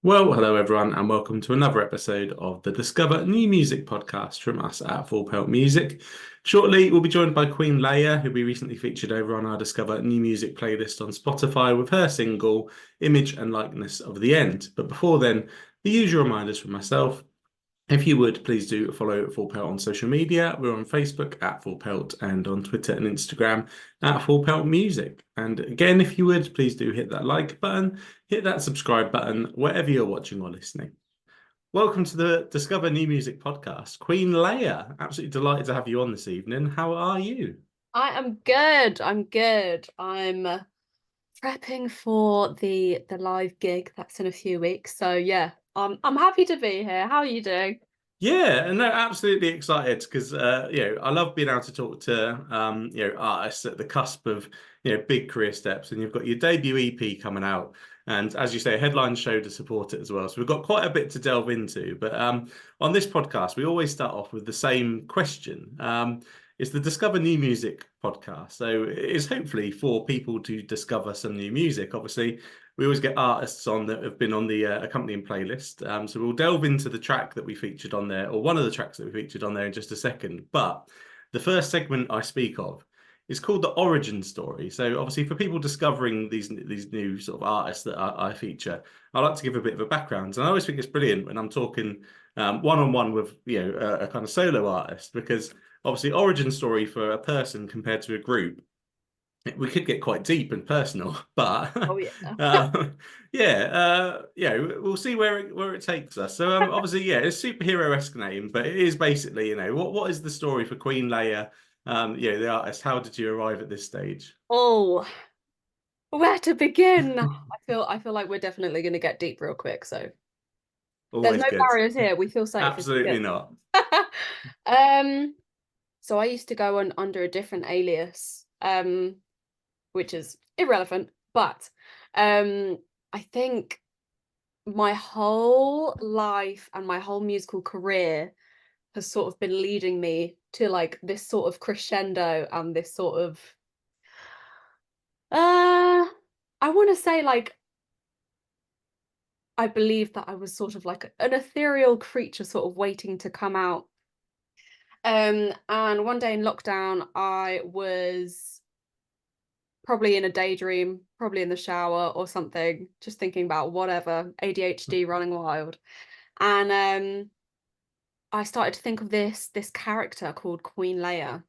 Well, hello everyone, and welcome to another episode of the Discover New Music podcast from us at Full Pelt Music. Shortly, we'll be joined by Queen Leia, who we recently featured over on our Discover New Music playlist on Spotify with her single Image and Likeness of the End. But before then, the usual reminders from myself. If you would, please do follow Full Pelt on social media. We're on Facebook at Full Pelt and on Twitter and Instagram at Full Pelt Music. And again, if you would, please do hit that like button, hit that subscribe button, wherever you're watching or listening. Welcome to the Discover New Music podcast. Queen Leia, absolutely delighted to have you on this evening. How are you? I am good. I'm good. I'm prepping for the live gig that's in a few weeks. So yeah, I'm happy to be here. How are you doing? Yeah, and no, absolutely excited because I love being able to talk to artists at the cusp of big career steps, and you've got your debut EP coming out, and as you say, a headline show to support it as well. So we've got quite a bit to delve into. But on this podcast, we always start off with the same question. It's the Discover New Music podcast, so it's hopefully for people to discover some new music. Obviously, we always get artists on that have been on the accompanying playlist. So we'll delve into the track that we featured on there, or one of the tracks that we featured on there in just a second. But the first segment I speak of is called the origin story. So obviously for people discovering these new sort of artists that I feature, I like to give a bit of a background. And I always think it's brilliant when I'm talking one-on-one with a kind of solo artist, because obviously origin story for a person compared to a group, we could get quite deep and personal, but Oh yeah. we'll see where it takes us. So obviously, yeah, it's a superhero-esque name, but it is basically, what is the story for Queen Leia? The artist. How did you arrive at this stage? Oh, where to begin? I feel like we're definitely going to get deep real quick. So there's Always no good. barriers here. We feel safe. It's Absolutely good. not. Um, so I used to go on under a different alias, which is irrelevant, but um, I think my whole life and my whole musical career has sort of been leading me to like this sort of crescendo and this sort of I want to say like I believe that I was sort of like an ethereal creature sort of waiting to come out. And one day in lockdown I was probably in a daydream, probably in the shower or something, just thinking about whatever, ADHD running wild. And I started to think of this character called Queen Leia.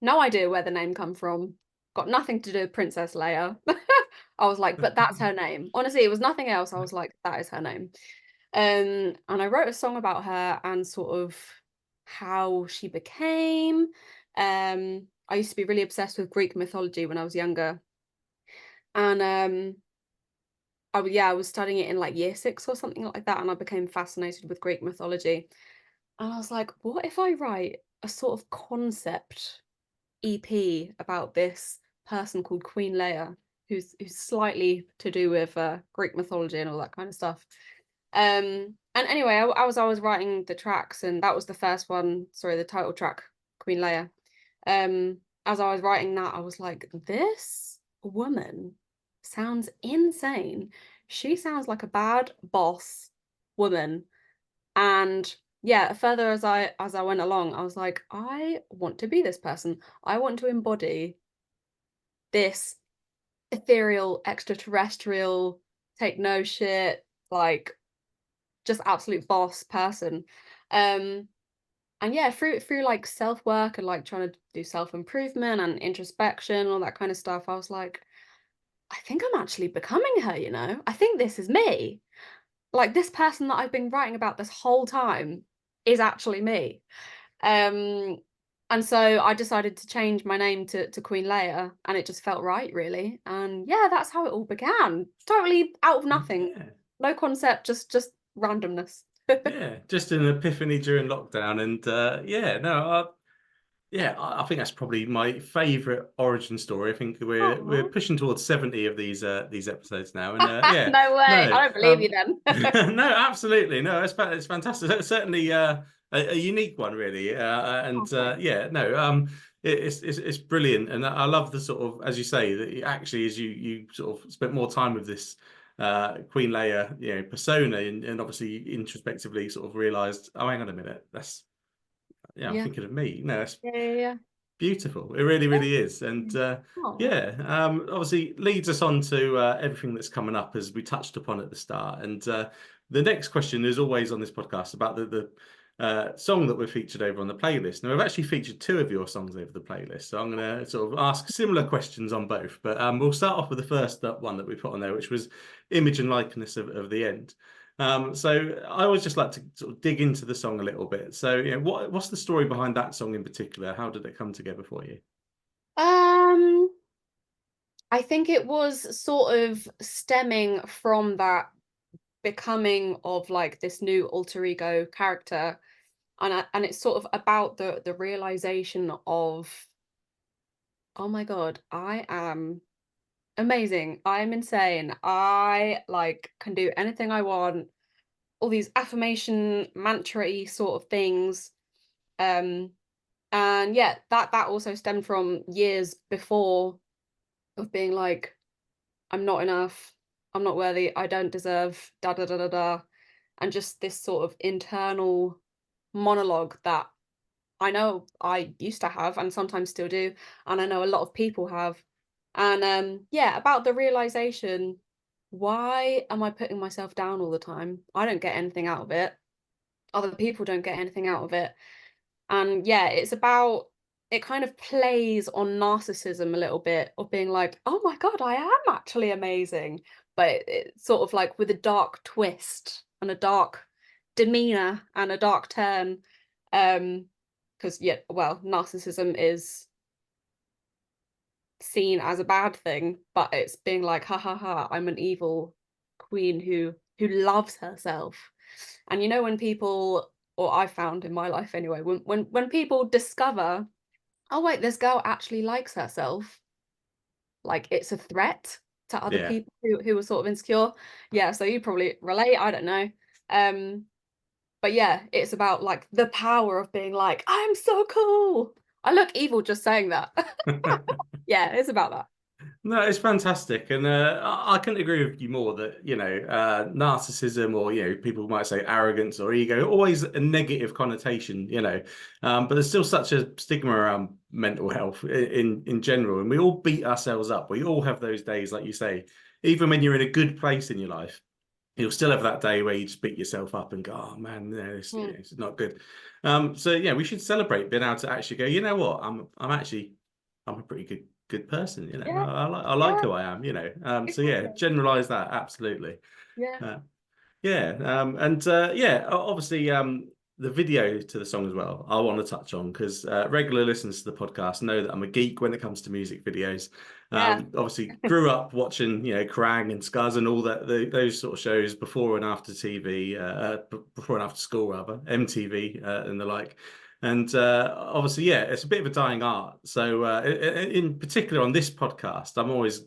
No idea where the name come from. Got nothing to do with Princess Leia. I was like, but that's her name. Honestly, it was nothing else. I was like, that is her name. And I wrote a song about her and sort of how she became. I used to be really obsessed with Greek mythology when I was younger. And I was studying it in like year six or something like that, and I became fascinated with Greek mythology. And I was like, what if I write a sort of concept EP about this person called Queen Leia, who's slightly to do with Greek mythology and all that kind of stuff. And anyway, I was writing the tracks, and that was the first one. Sorry, the title track, Queen Leia. As I was writing that, I was like, this woman sounds insane. She sounds like a bad boss woman, and yeah, further as I went along, I was like, I want to be this person. I want to embody this ethereal, extraterrestrial, take no shit, like just absolute boss person. Um, and yeah, through like self-work and like trying to do self-improvement and introspection, all that kind of stuff, I was like, I think I'm actually becoming her, you know? I think this is me. Like this person that I've been writing about this whole time is actually me. Um, and so I decided to change my name to Queen Leia, and it just felt right, really. And yeah, that's how it all began. Totally out of nothing. Yeah. No concept, just randomness. Yeah, just an epiphany during lockdown, and I think that's probably my favorite origin story. I think we're Oh. pushing towards 70 of these episodes now, and No way. no, I don't believe you then. no, absolutely, no, it's fantastic. It's certainly a unique one, really, Oh, and thanks. it's brilliant, and I love the sort of, as you say, that actually as you sort of spent more time with this Queen Leia, you know, persona, and obviously introspectively sort of realized, oh, hang on a minute, that's, yeah, I'm Yeah. thinking of me. No, that's Yeah. Yeah. Yeah. beautiful. It really, Yeah. really is. And Oh, yeah, obviously leads us on to everything that's coming up as we touched upon at the start. And the next question is always on this podcast about the song that we've featured over on the playlist. Now, we've actually featured two of your songs over the playlist. So I'm going to sort of ask similar questions on both. But we'll start off with the first one that we put on there, which was Image and Likeness of the End. So I always just like to sort of dig into the song a little bit. So, you know, what's the story behind that song in particular? How did it come together for you? um, I think it was sort of stemming from that becoming of like this new alter ego character, and it's sort of about the realization of, oh my god, I am amazing, I'm insane, I like can do anything I want, all these affirmation mantra-y sort of things. um and yeah, that also stemmed from years before of being like, I'm not enough, I'm not worthy, I don't deserve da da da da da, and just this sort of internal monologue that I know I used to have and sometimes still do, and I know a lot of people have. And yeah, about the realization, why am I putting myself down all the time? I don't get anything out of it. Other people don't get anything out of it. And yeah, it's about, it kind of plays on narcissism a little bit of being like, oh my God, I am actually amazing. But it's sort of like with a dark twist and a dark demeanor and a dark turn. Because yeah, well, narcissism is seen as a bad thing, but it's being like, ha ha ha, I'm an evil queen who loves herself. And you know, when people, or I found in my life anyway, when people discover, oh wait, this girl actually likes herself, like it's a threat to other Yeah. people who are sort of insecure. Yeah, so you probably relate, I don't know. Um, but yeah, it's about like the power of being like, I'm so cool. I look evil just saying that. Yeah, it's about that. No, it's fantastic, and I couldn't agree with you more that, you know, narcissism, or, you know, people might say arrogance or ego, always a negative connotation, you know, but there's still such a stigma around mental health in general, and we all beat ourselves up. We all have those days, like you say, even when you're in a good place in your life. You'll still have that day where you just beat yourself up and go, oh man, no, Mm. it's not good. So yeah, we should celebrate being able to actually go, you know what, I'm a pretty good person, you know. Yeah, I like yeah, who I am, you know. So yeah, exactly. generalize that absolutely. Yeah, Uh, yeah, and yeah, obviously, the video to the song as well, I want to touch on because regular listeners to the podcast know that I'm a geek when it comes to music videos. yeah. Obviously, grew up watching, you know, Krang and Scuzz and all that, those sort of shows before and after TV, before and after school rather, MTV and the like. And obviously, yeah, it's a bit of a dying art. So, in particular on this podcast, I'm always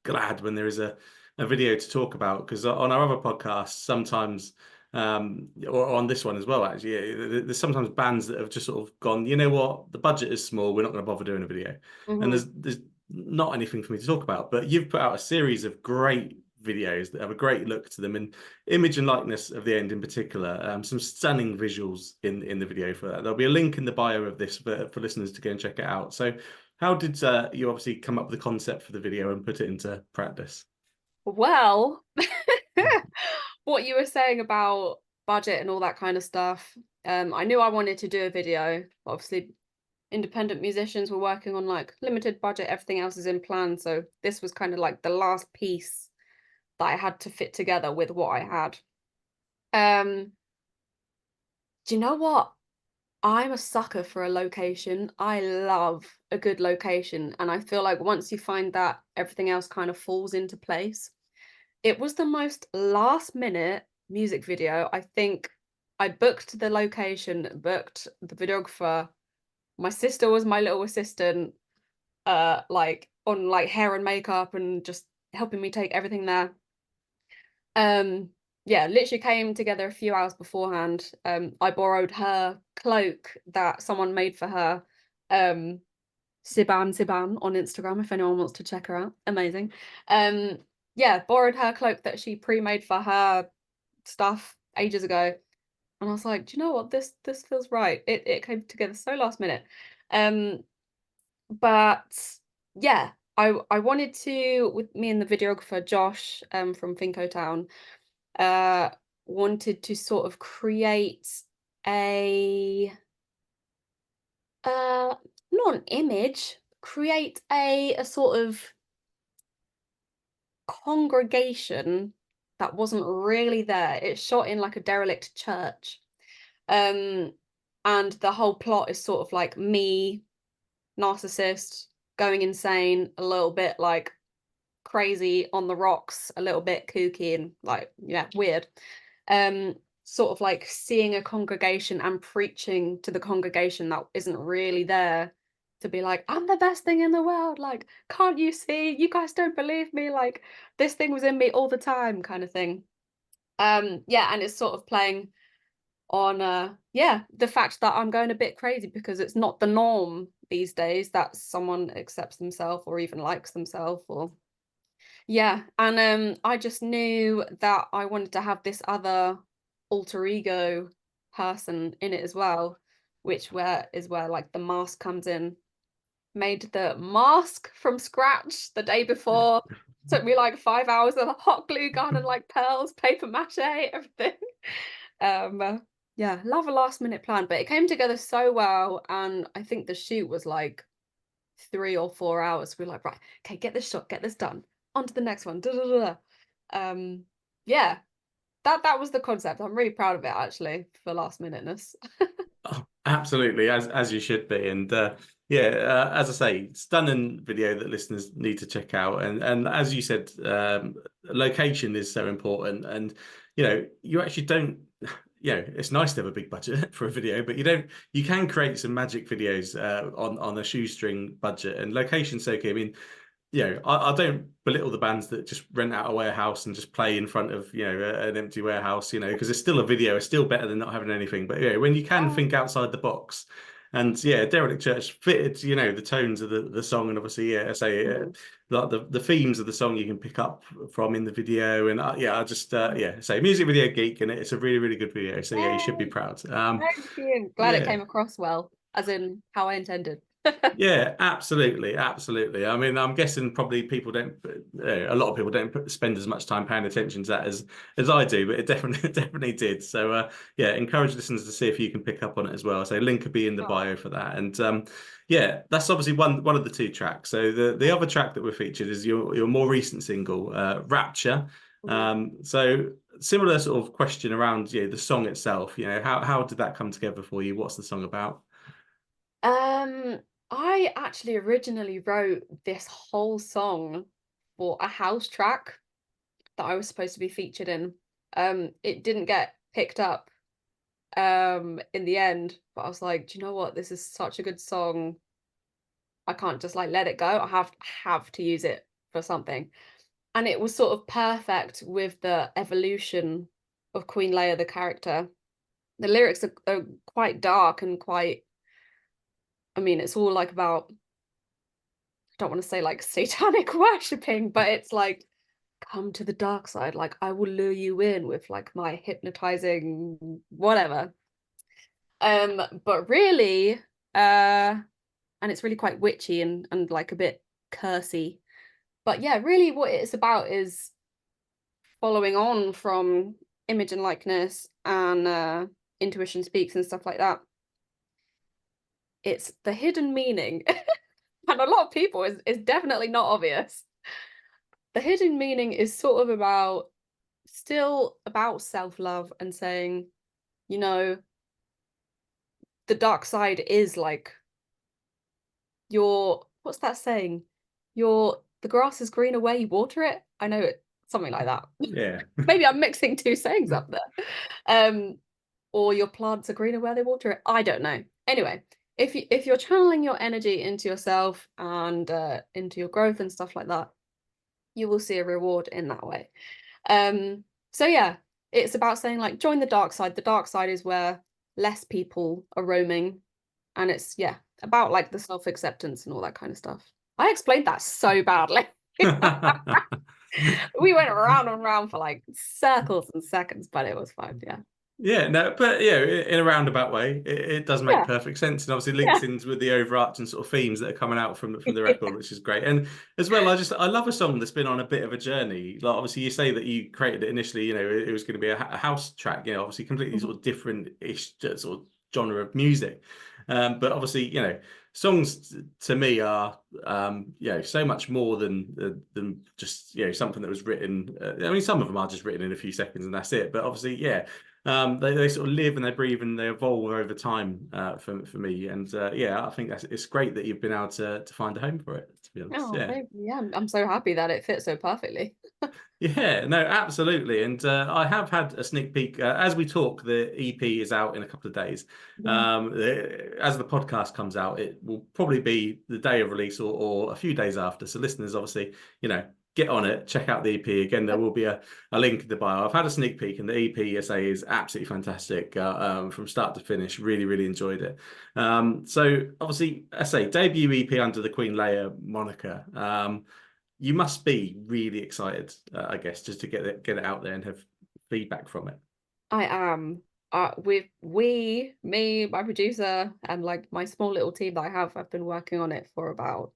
glad when there is a video to talk about, because on our other podcasts sometimes, or on this one as well actually, yeah, there's sometimes bands that have just sort of gone, you know what, the budget is small, we're not going to bother doing a video, and Hmm. there's not anything for me to talk about. But you've put out a series of great videos that have a great look to them, and Image and Likeness of the End in particular, some stunning visuals in the video for that. There'll be a link in the bio of this for listeners to go and check it out. So how did you obviously come up with the concept for the video and put it into practice? Well, what you were saying about budget and all that kind of stuff, I knew I wanted to do a video. Obviously, independent musicians were working on like limited budget, everything else is in plan. So this was kind of like the last piece that I had to fit together with what I had. Um, do you know what? I'm a sucker for a location. I love a good location. And I feel like once you find that, everything else kind of falls into place. It was the most last minute music video. I think I booked the location, booked the videographer. My sister was my little assistant, like on like hair and makeup and just helping me take everything there. Um, yeah, literally came together a few hours beforehand. I borrowed her cloak that someone made for her. Siban on Instagram if anyone wants to check her out. Amazing. Um, yeah, borrowed her cloak that she pre-made for her stuff ages ago. And I was like, do you know what? This feels right. It came together so last minute. Um, but yeah, I wanted to, with me and the videographer Josh from Finco Town, uh wanted to sort of create a uh not an image, create a sort of congregation that wasn't really there. It's shot in like a derelict church. Um, and the whole plot is sort of like me, narcissist, going insane, a little bit like crazy on the rocks, a little bit kooky and like, yeah, weird. Um, Sort of like seeing a congregation and preaching to the congregation that isn't really there, to be like, I'm the best thing in the world. Like, can't you see? You guys don't believe me. Like, this thing was in me all the time, kind of thing. Yeah, and it's sort of playing on yeah, the fact that I'm going a bit crazy because it's not the norm these days that someone accepts themselves or even likes themselves, or yeah. And I just knew that I wanted to have this other alter ego person in it as well, which where is where like the mask comes in. Made the mask from scratch the day before. Took me like 5 hours of a hot glue gun and like pearls, paper mache, everything. Um, yeah, love a last minute plan, but it came together so well, and I think the shoot was like 3 or 4 hours. We're like, right, okay, get this shot, get this done. On to the next one. Da, da, da, da. Yeah, that was the concept. I'm really proud of it actually for last minuteness. Oh, absolutely, as you should be, and yeah, as I say, stunning video that listeners need to check out. And as you said, location is so important, and you actually don't. It's nice to have a big budget for a video, but you can create some magic videos on a shoestring budget, and location's so key. I mean, I don't belittle the bands that just rent out a warehouse and just play in front of, an empty warehouse, because it's still a video, it's still better than not having anything. But when you can Yeah. think outside the box, and yeah, Derelict Church fitted, the tones of the song, and obviously, yeah, I say, Mhm. like the themes of the song you can pick up from in the video, and yeah, I just yeah, say music video geek, and it's a really really good video. So yeah, you should be Yay, proud. thank you. Glad it Yeah. came across well, as in how I intended. Yeah, absolutely, absolutely. I mean, I'm guessing probably people don't, a lot of people don't spend as much time paying attention to that as I do, but it definitely definitely did. So, yeah, encourage listeners to see if you can pick up on it as well. So, link will be in the Sure. bio for that. And yeah, that's obviously one of the two tracks. So the other track that we're featured is your more recent single, Rapture. Mhm. So similar sort of question around the song itself. How did that come together for you? What's the song about? Um, I actually originally wrote this whole song for a house track that I was supposed to be featured in. It didn't get picked up in the end, but I was like, do you know what? This is such a good song. I can't just like let it go. I have to use it for something. And it was sort of perfect with the evolution of Queen Leia, the character. The lyrics are quite dark and quite, I mean, it's all like about, I don't want to say like satanic worshipping, but it's like, come to the dark side. Like, I will lure you in with like my hypnotizing whatever. But really, and it's really quite witchy and like a bit cursy. But yeah, really what it's about is following on from image and likeness and intuition speaks and stuff like that. It's the hidden meaning. And a lot of people is definitely not obvious. The hidden meaning is sort of about, still about self-love and saying, you know, the dark side is like your, what's that saying? Your The grass is greener where you water it. I know it, something like that. Yeah. Maybe I'm mixing two sayings up there. Or your plants are greener where they water it. I don't know. Anyway, if you're channeling your energy into yourself and into your growth and stuff like that, you will see a reward in that way. So yeah, it's about saying like join the dark side. The dark side is where less people are roaming, and it's yeah, about like the self-acceptance and all that kind of stuff. I explained that so badly. We went around and round for like circles and seconds, but it was fun. Yeah. Yeah, no, but yeah, in a roundabout way, it does make Yeah. perfect sense, and obviously links Yeah. in with the overarching sort of themes that are coming out from the record, which is great. And as well, I love a song that's been on a bit of a journey. Like obviously, you say that you created it initially, it was going to be a house track, obviously completely Mhm. sort of different-ish sort of genre of music. But obviously, songs to me are so much more than just something that was written. I mean, some of them are just written in a few seconds and that's it. But obviously, yeah. They sort of live and they breathe and they evolve over time for me. And yeah, I think it's great that you've been able to find a home for it, to be honest. Oh, Yeah. thank you. Yeah, I'm so happy that it fits so perfectly. Yeah, no, absolutely. And I have had a sneak peek. As we talk, the EP is out in a couple of days. Yeah. As the podcast comes out, it will probably be the day of release or a few days after. So listeners, obviously, get on it, check out the EP. Again, there will be a link in the bio. I've had a sneak peek and the EP, I say, is absolutely fantastic from start to finish. Really, really enjoyed it. So obviously, I say, debut EP under the Queen Layer moniker. You must be really excited, I guess, just to get it out there and have feedback from it. I am. Me, my producer, and like my small little team that I've been working on it for about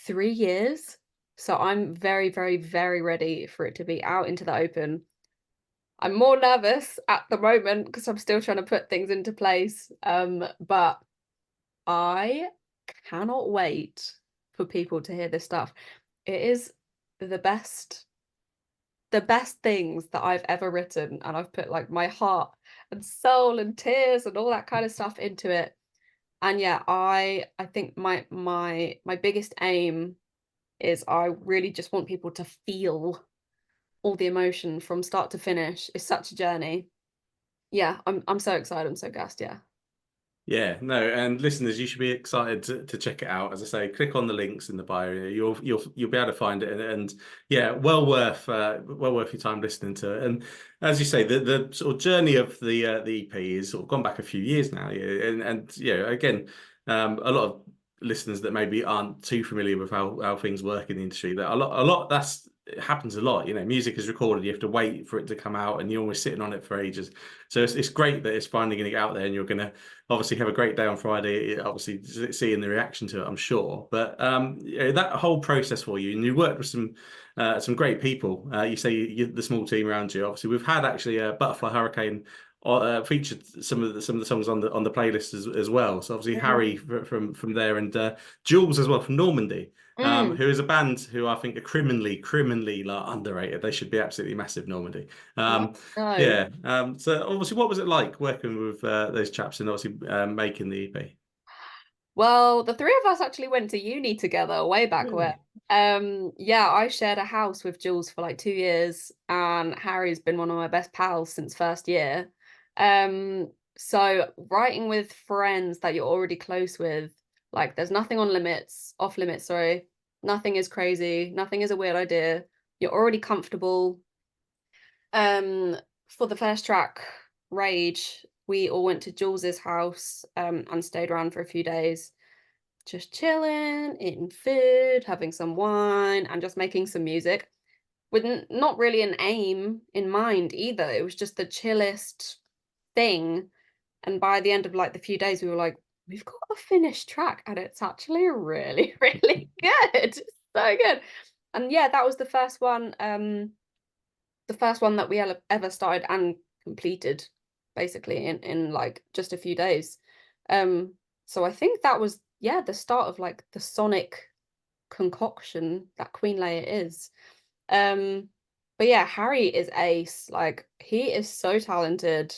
3 years. So I'm very, very, very ready for it to be out into the open. I'm more nervous at the moment because I'm still trying to put things into place. But I cannot wait for people to hear this stuff. It is the best the best things that I've ever written, and I've put like my heart and soul and tears and all that kind of stuff into it. And yeah, I think my biggest aim is I really just want people to feel all the emotion from start to finish. It's such a journey. Yeah, I'm so excited. I'm so gassed. Yeah. Yeah, no, and listeners, you should be excited to check it out. As I say, click on the links in the bio. You'll be able to find it, and yeah, well worth your time listening to it. And as you say, the sort of journey of the EP is sort of gone back a few years now. Yeah, and again, a lot of listeners that maybe aren't too familiar with how things work in the industry, that a lot that's it happens a lot. Music is recorded, you have to wait for it to come out, and you're always sitting on it for ages. So it's great that it's finally going to get out there, and you're going to obviously have a great day on Friday, obviously seeing the reaction to it, I'm sure. But that whole process for you, and you worked with some great people. You say the small team around you. Obviously, we've had actually a Butterfly Hurricane featured some of the songs on the playlist as well. So obviously Harry Mhm. from there, and Jules as well from Normandy. Mm, Who is a band who I think are criminally like underrated. They should be absolutely massive, Normandy. yeah. Um, No. yeah. So obviously, what was it like working with those chaps and obviously making the EP? Well, the three of us actually went to uni together way back when. Really? Yeah, I shared a house with Jules for like 2 years, and Harry's been one of my best pals since first year. So writing with friends that you're already close with, like there's nothing off limits, sorry. Nothing is crazy, nothing is a weird idea. You're already comfortable. Um, for the first track, Rage, we all went to Jules's house, and stayed around for a few days just chilling, eating food, having some wine, and just making some music with not really an aim in mind either. It was just the chillest thing. And by the end of like the few days, we were like, we've got a finished track, and it's actually really, really good. So good. And yeah, that was the first one that we ever started and completed basically in like just a few days. Um, so I think that was, yeah, the start of like the sonic concoction that Queen Layer is. Um, but yeah, Harry is ace. Like he is so talented,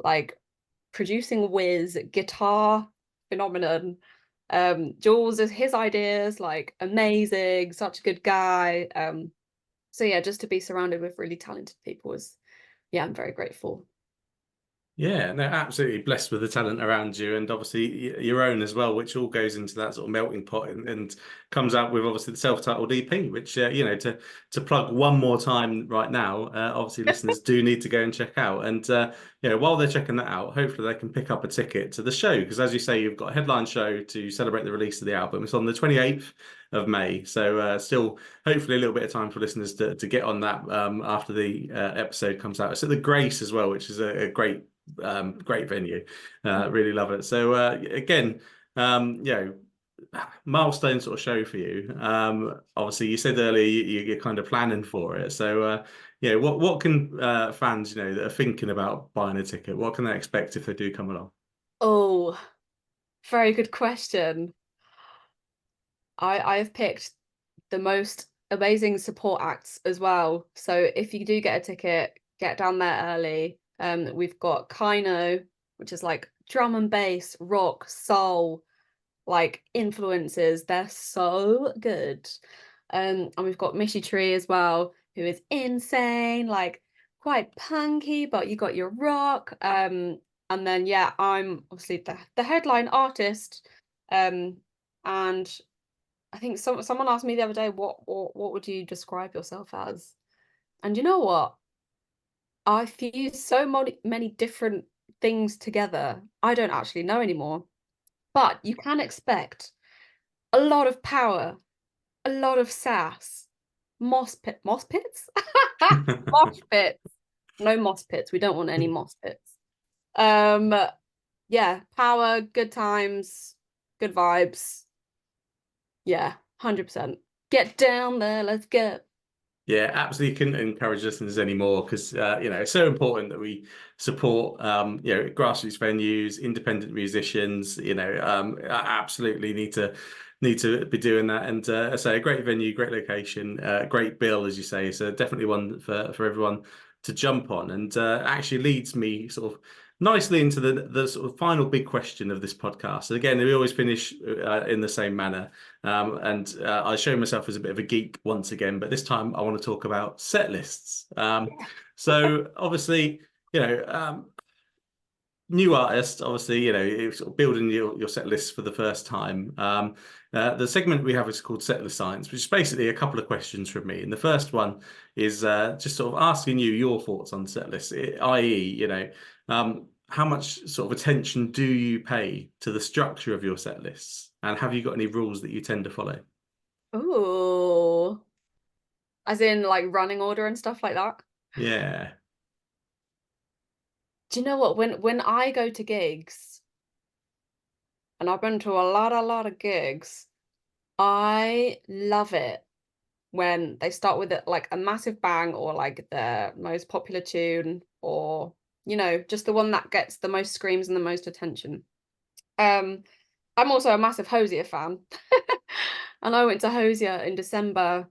like producing whiz, guitar phenomenon. Jules is his ideas, like amazing, such a good guy. So yeah, just to be surrounded with really talented people is, yeah, I'm very grateful. Yeah, no, absolutely blessed with the talent around you, and obviously your own as well, which all goes into that sort of melting pot and comes out with obviously the self-titled EP, which to plug one more time right now, obviously listeners do need to go and check out, and while they're checking that out, hopefully they can pick up a ticket to the show because as you say, you've got a headline show to celebrate the release of the album. It's on the 28th of May. So still, hopefully, a little bit of time for listeners to get on that after the episode comes out. It's at the Grace as well, which is a great great venue. Really love it. So again, you know, milestone sort of show for you. Obviously, you said earlier you're kind of planning for it. So yeah, what can fans, you know, that are thinking about buying a ticket, what can they expect if they do come along? Oh, very good question. I have picked the most amazing support acts as well. So if you do get a ticket, get down there early. We've got Kaino, which is like drum and bass, rock, soul, like influences. They're so good. And we've got Mishy Tree as well, who is insane, like quite punky, but you got your rock. And then yeah, I'm obviously the headline artist. And I think someone asked me the other day, what would you describe yourself as? And you know what? I fuse so many different things together. I don't actually know anymore. But you can expect a lot of power, a lot of sass, moss pits, mosh pits. No moss pits. We don't want any moss pits. Um, yeah, power, good times, good vibes. Yeah, 100%. Get down there, let's go. Yeah, absolutely couldn't encourage listeners anymore because you know, it's so important that we support you know, grassroots venues, independent musicians. You know, absolutely need to be doing that. And I say a great venue, great location, great bill, as you say. So definitely one for everyone to jump on. And actually leads me sort of nicely into the sort of final big question of this podcast. So again, we always finish in the same manner. And I show myself as a bit of a geek once again, but this time I want to talk about set lists. So obviously, you know, new artist, obviously, you know, you're sort of building your set lists for the first time. The segment we have is called Set List Science, which is basically a couple of questions from me. And the first one is just sort of asking you your thoughts on set lists, i.e., you know, how much sort of attention do you pay to the structure of your set lists? And have you got any rules that you tend to follow? Ooh. As in like running order and stuff like that. Yeah. Do you know what? When I go to gigs, and I've been to a lot of gigs, I love it when they start with it like a massive bang or like the most popular tune or you know, just the one that gets the most screams and the most attention. Um, I'm also a massive Hosier fan. And I went to Hosier in December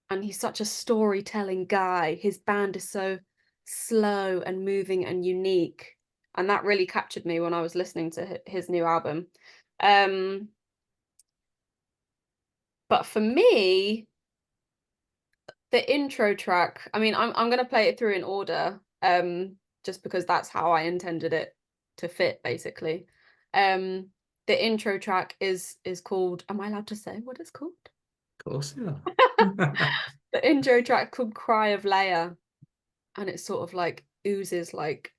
and he's such a storytelling guy. His band is so slow and moving and unique. And that really captured me when I was listening to his new album. Um, but for me, the intro track, I mean, I'm gonna play it through in order, just because that's how I intended it to fit, basically. Um, the intro track is called, am I allowed to say what it's called? Of course, yeah. The intro track called Cry of Leia, and it sort of like oozes like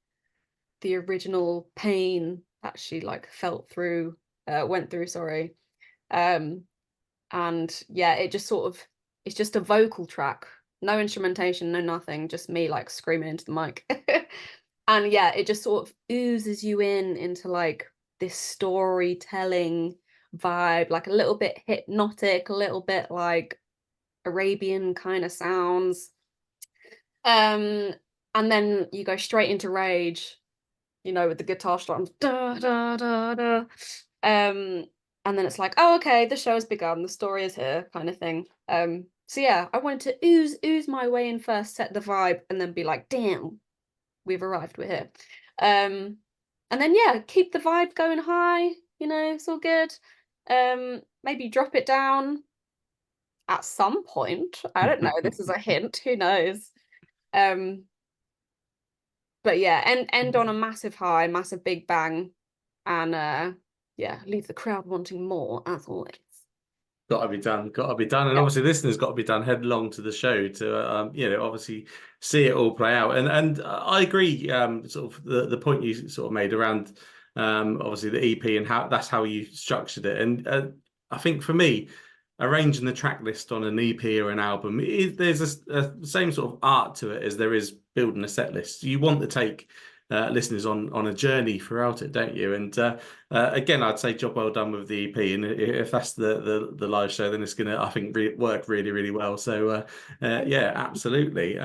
the original pain that she like went through, sorry. Um, and yeah, it just sort of, it's just a vocal track, no instrumentation, no nothing, just me like screaming into the mic. And yeah, it just sort of oozes you into like this storytelling vibe, like a little bit hypnotic, a little bit like Arabian kind of sounds. um and then you go straight into Rage, you know, with the guitar strums, da da da da. And then it's like, oh, okay, the show has begun, the story is here, kind of thing. So yeah, I wanted to ooze my way in first, set the vibe, and then be like, damn, we've arrived, we're here. And then yeah, keep the vibe going high, you know, it's all good. Maybe drop it down at some point. I don't know, this is a hint, who knows? Um, but yeah, end on a massive high, massive big bang, and yeah, leave the crowd wanting more as always. Got to be done, got to be done, and Yeah. obviously listeners got to be done headlong to the show to you know, obviously see it all play out. And I agree, sort of the point you sort of made around obviously the EP and how that's how you structured it. And I think for me, arranging the track list on an EP or an album, there's a same sort of art to it as there is building a set list. You want to take listeners on a journey throughout it, don't you? And again, I'd say job well done with the EP. And if that's the live show, then it's going to, I think, work really, really well. So yeah, absolutely.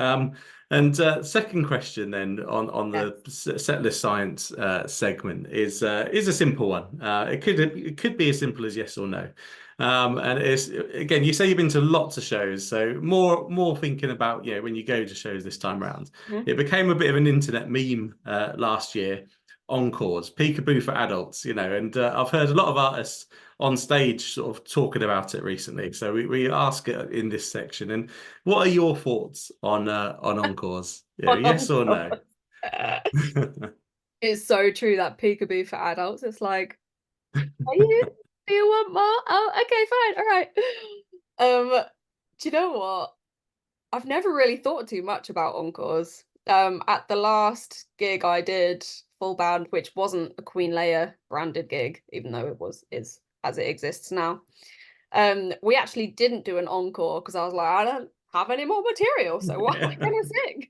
And second question then on Yes. the set list science segment is a simple one. It could be as simple as yes or no. And it's again, you say you've been to lots of shows, so more thinking about, when you go to shows this time around. Mhm. It became a bit of an internet meme last year. Encores, peekaboo for adults, and I've heard a lot of artists on stage sort of talking about it recently. So we ask it in this section. And what are your thoughts on encores? Yeah, yes or no? It's so true, that peekaboo for adults. It's like, are you do you want more? Oh, okay, fine, all right. Do you know what? I've never really thought too much about encores. At the last gig I did full band, which wasn't a Queen Layer branded gig, even though is as it exists now. We actually didn't do an encore because I was like, I don't have any more material, so what am I Yeah. gonna sing?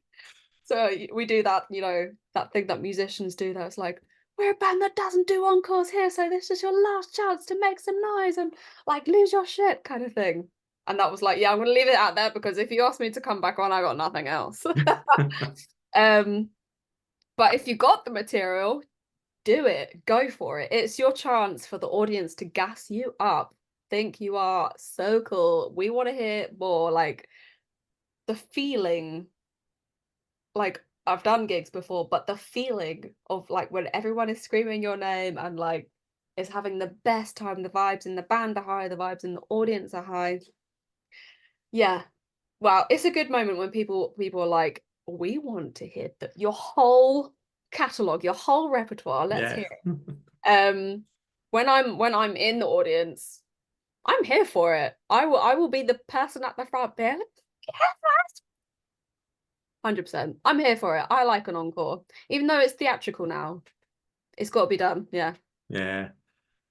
So we do that, that thing that musicians do. That's like, we're a band that doesn't do encores here, so this is your last chance to make some noise and like lose your shit kind of thing. And that was like, yeah, I'm gonna leave it out there because if you ask me to come back on, I got nothing else. um, but if you got the material, do it, go for it. It's your chance for the audience to gas you up. Think you are so cool. We want to hear more. Like the feeling, like I've done gigs before, but the feeling of like when everyone is screaming your name and like is having the best time, the vibes in the band are high, the vibes in the audience are high. Yeah. Wow, it's a good moment when people are like, we want to hear your whole catalog, your whole repertoire. Let's Yeah. hear it. When I'm in the audience, I'm here for it. I will be the person at the front being like, 100%. I'm here for it. I like an encore. Even though it's theatrical now. It's got to be done. Yeah. Yeah.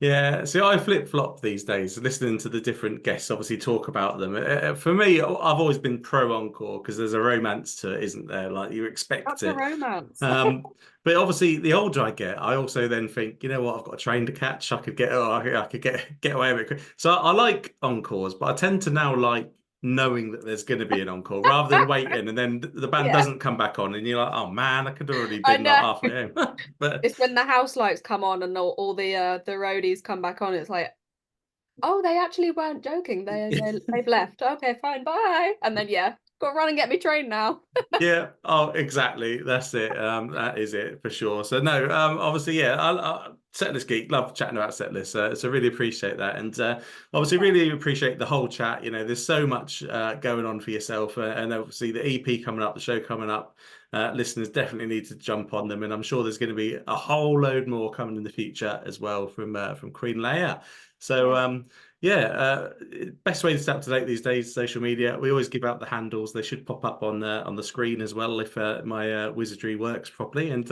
Yeah, see, I flip-flop these days, listening to the different guests obviously talk about them. For me, I've always been pro encore because there's a romance to it, isn't there? Like you expect That's a it. romance. But obviously, the older I get, I also then think, you know what, I've got a train to catch. I could get away with it. So I like encores, but I tend to now like knowing that there's going to be an encore rather than waiting and then the band Yeah. doesn't come back on and you're like, oh man, I could already I been like know. halfway home. But It's when the house lights come on and all the roadies come back on. It's like, oh, they actually weren't joking. They've left. Okay, fine, bye. And then yeah, got to run and get me trained now. yeah, oh, exactly. That's it. That is it for sure. So no, obviously, yeah, I Setlist Geek, love chatting about Setlist. So really appreciate that, and obviously really appreciate the whole chat. There's so much going on for yourself, and obviously the EP coming up, the show coming up. Listeners definitely need to jump on them, and I'm sure there's going to be a whole load more coming in the future as well from Queen Layer. So Yes. yeah, best way to stay up to date these days, social media. We always give out the handles. They should pop up on the screen as well if my wizardry works properly. And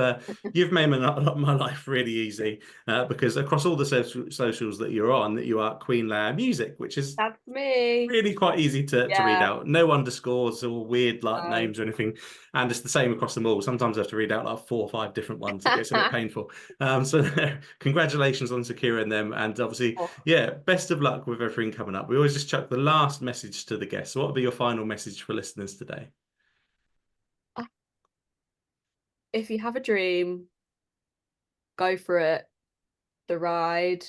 you've made my life really easy because across all the socials that you're on, that you are Queen Layer Music, which is That's me. really quite easy to read Yeah. out. No underscores or weird like No. names or anything. And it's the same across them all. Sometimes I have to read out like 4 or 5 different ones. It gets a bit painful. So congratulations on securing them. And obviously, Oh, yeah, best of luck with everything coming up. We always just chuck the last message to the guests. So what would be your final message for listeners today? if you have a dream, go for it. The ride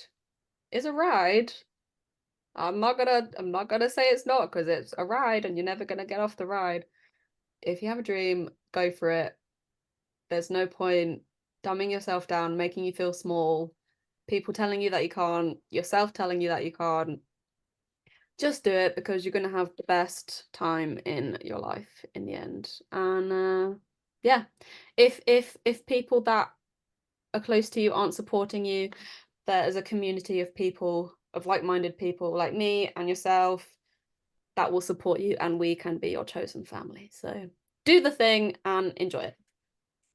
is a ride. I'm not gonna say it's not because it's a ride and you're never gonna get off the ride. If you have a dream, go for it. There's no point dumbing yourself down, making you feel small, people telling you that you can't, yourself telling you that you can't. Just do it because you're gonna have the best time in your life in the end. And yeah, if people that are close to you aren't supporting you, there is a community of people, of like-minded people like me and yourself that will support you, and we can be your chosen family. So do the thing and enjoy it.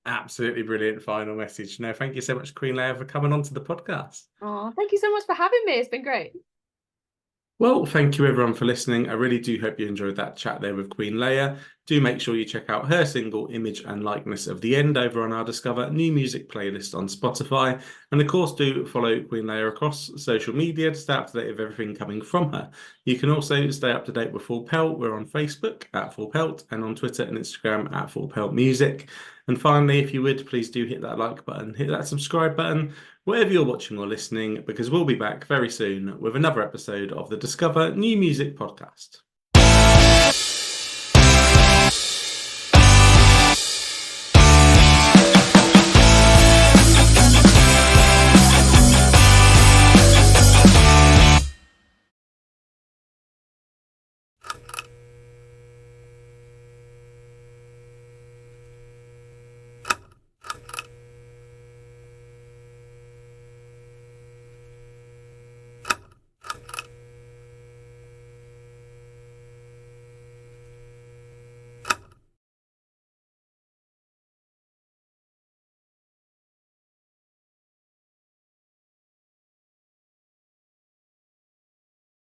Absolutely brilliant final message. No, thank you so much, Queen Layer, for coming on to the podcast. Oh, thank you so much for having me. It's been great. Well, thank you everyone for listening. I really do hope you enjoyed that chat there with Queen Leia. Do make sure you check out her single Image and Likeness of the End over on our Discover New Music playlist on Spotify. And of course, do follow Queen Leia across social media to stay up to date with everything coming from her. You can also stay up to date with Full Pelt. We're on Facebook at Full Pelt and on Twitter and Instagram at Full Pelt Music. And finally, if you would, please do hit that like button, hit that subscribe button, wherever you're watching or listening, because we'll be back very soon with another episode of the Discover New Music podcast.